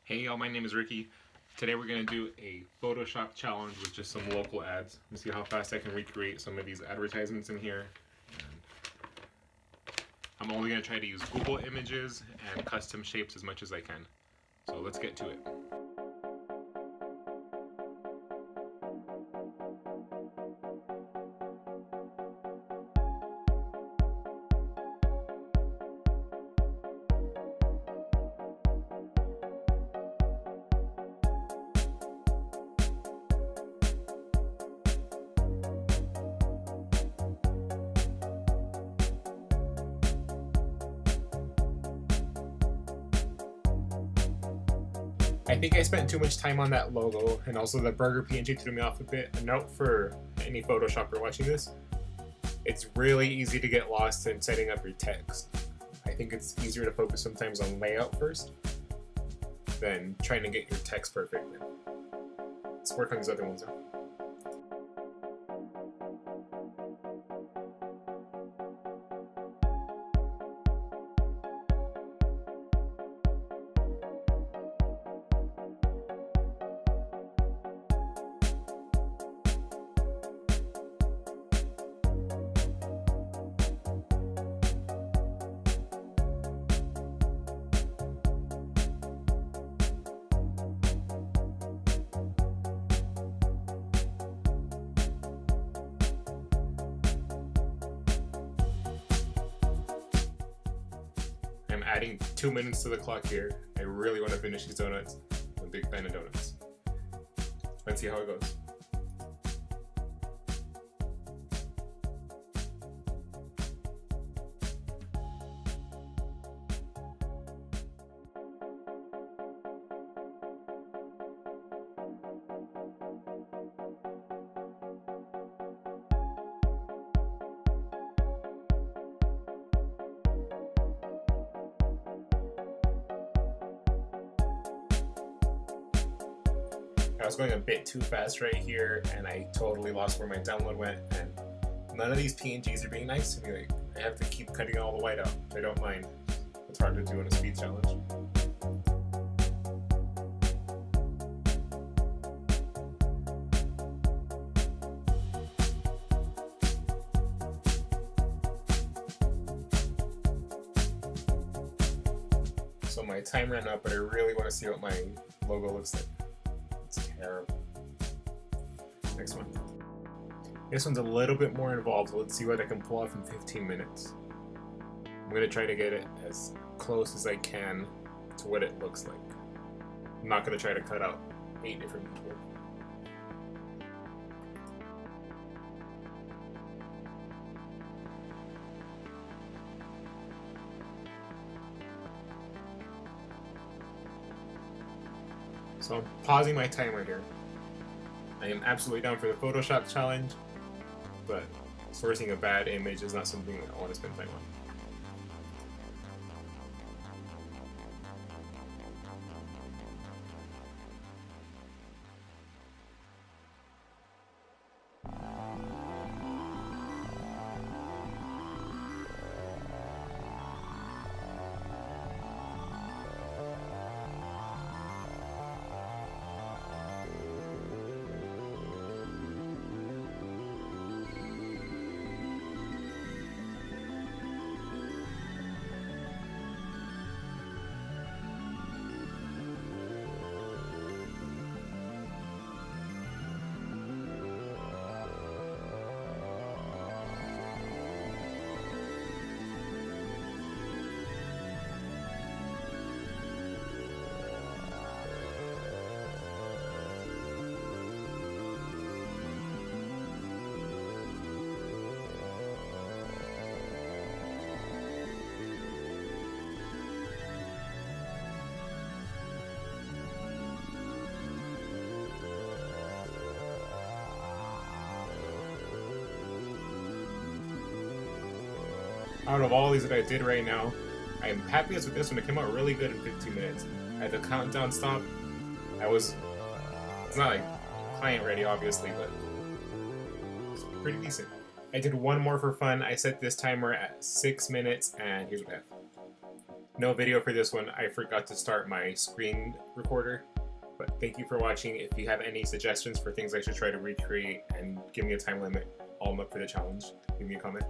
Hey y'all, my name is Ricky. Today we're going to do a Photoshop challenge with just some local ads. Let's see how fast I can recreate some of these advertisements in here. I'm only going to try to use Google images and custom shapes as much as I can. So let's get to it. I think I spent too much time on that logo, and also the burger PNG threw me off a bit. A note for any Photoshopper watching this: it's really easy to get lost in setting up your text. I think it's easier to focus sometimes on layout first than trying to get your text perfect. Let's work on these other ones now. I'm adding 2 minutes to the clock here. I really want to finish these donuts. I'm a big fan of donuts. Let's see how it goes. I was going a bit too fast right here, and I totally lost where my download went, and none of these PNGs are being nice to me. Like, I have to keep cutting all the white out. I don't mind. It's hard to do in a speed challenge. So my time ran up, but I really want to see what my logo looks like. It's terrible. Next one. This one's a little bit more involved. Let's see what I can pull off in 15 minutes. I'm going to try to get it as close as I can to what it looks like. I'm not going to try to cut out 8 different people. So I'm pausing my timer here. I am absolutely down for the Photoshop challenge, but sourcing a bad image is not something that I want to spend time on. Out of all these that I did right now, I am happiest with this one. It came out really good in 15 minutes. I had the countdown stop. It's not like client ready, obviously, but it's pretty decent. I did one more for fun. I set this timer at 6 minutes, and here's what I have. No video for this one. I forgot to start my screen recorder. But thank you for watching. If you have any suggestions for things I should try to recreate and give me a time limit, I'm up for the challenge. Leave me a comment.